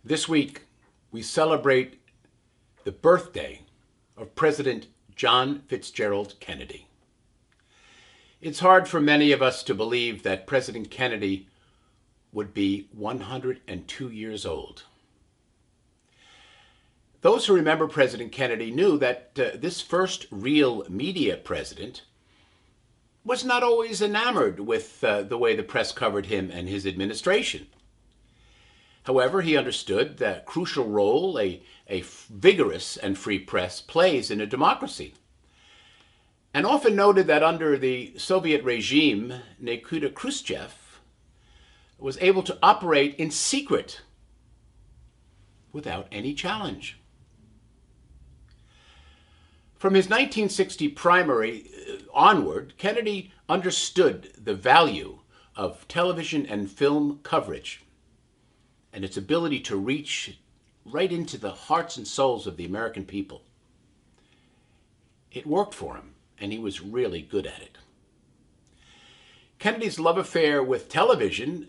This week, we celebrate the birthday of President John Fitzgerald Kennedy. It's hard for many of us to believe that President Kennedy would be 102 years old. Those who remember President Kennedy knew that this first real media president was not always enamored with the way the press covered him and his administration. However, he understood the crucial role a vigorous and free press plays in a democracy, and often noted that under the Soviet regime, Nikita Khrushchev was able to operate in secret without any challenge. From his 1960 primary onward, Kennedy understood the value of television and film coverage and its ability to reach right into the hearts and souls of the American people. It worked for him, and he was really good at it. Kennedy's love affair with television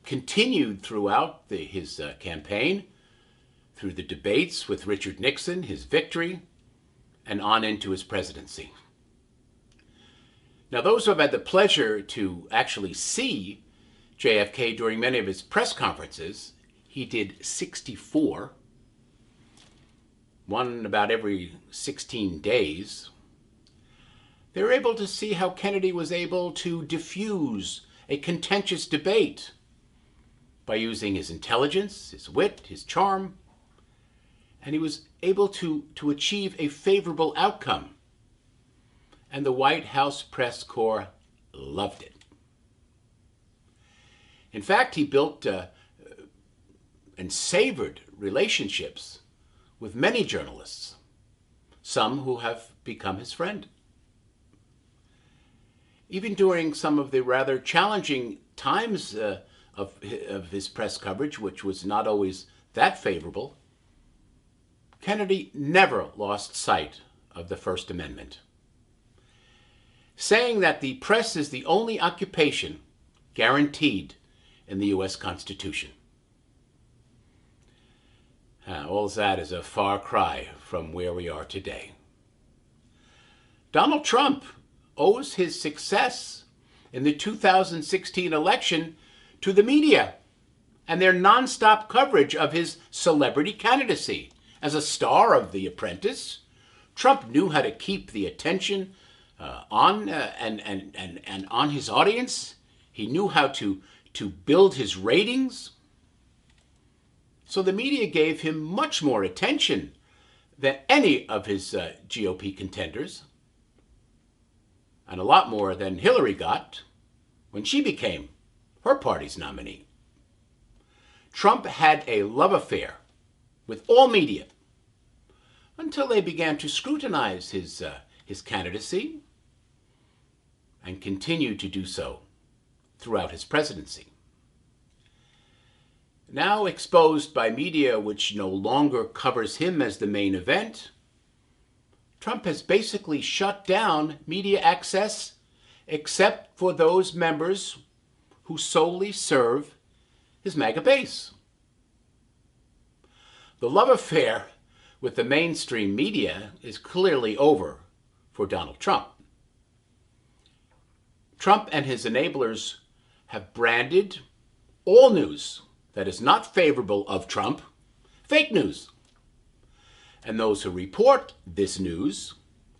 continued throughout his campaign, through the debates with Richard Nixon, his victory, and on into his presidency. Now, those who have had the pleasure to actually see JFK during many of his press conferences, he did 64, one about every 16 days. They were able to see how Kennedy was able to diffuse a contentious debate by using his intelligence, his wit, his charm, and he was able to achieve a favorable outcome. And the White House press corps loved it. In fact, he built and savored relationships with many journalists, some who have become his friend. Even during some of the rather challenging times of his press coverage, which was not always that favorable, Kennedy never lost sight of the First Amendment, saying that the press is the only occupation guaranteed in the U.S. Constitution. All that is a far cry from where we are today. Donald Trump owes his success in the 2016 election to the media and their nonstop coverage of his celebrity candidacy. As a star of The Apprentice, Trump knew how to keep the attention on his audience. He knew how to build his ratings. So the media gave him much more attention than any of his GOP contenders, and a lot more than Hillary got when she became her party's nominee. Trump had a love affair with all media until they began to scrutinize his candidacy and continued to do so throughout his presidency. Now exposed by media which no longer covers him as the main event, Trump has basically shut down media access except for those members who solely serve his MAGA base. The love affair with the mainstream media is clearly over for Donald Trump. Trump and his enablers have branded all news that is not favorable of Trump fake news. And those who report this news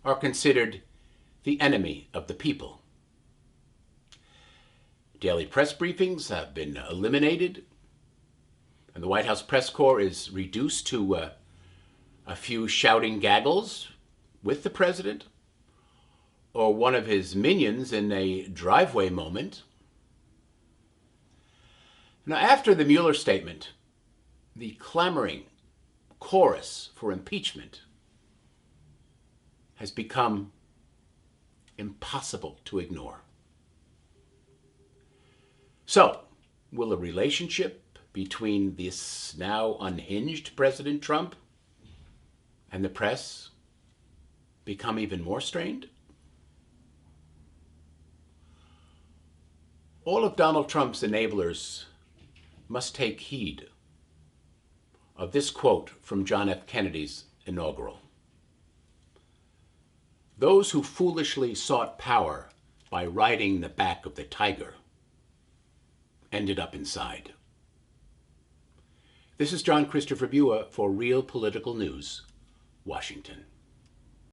are considered the enemy of the people. Daily press briefings have been eliminated, and the White House press corps is reduced to a few shouting gaggles with the president or one of his minions in a driveway moment. Now, after the Mueller statement, the clamoring chorus for impeachment has become impossible to ignore. So, will a relationship between this now unhinged President Trump and the press become even more strained? All of Donald Trump's enablers must take heed of this quote from John F. Kennedy's inaugural. "Those who foolishly sought power by riding the back of the tiger ended up inside." This is John Christopher Bua for Real Political News, Washington.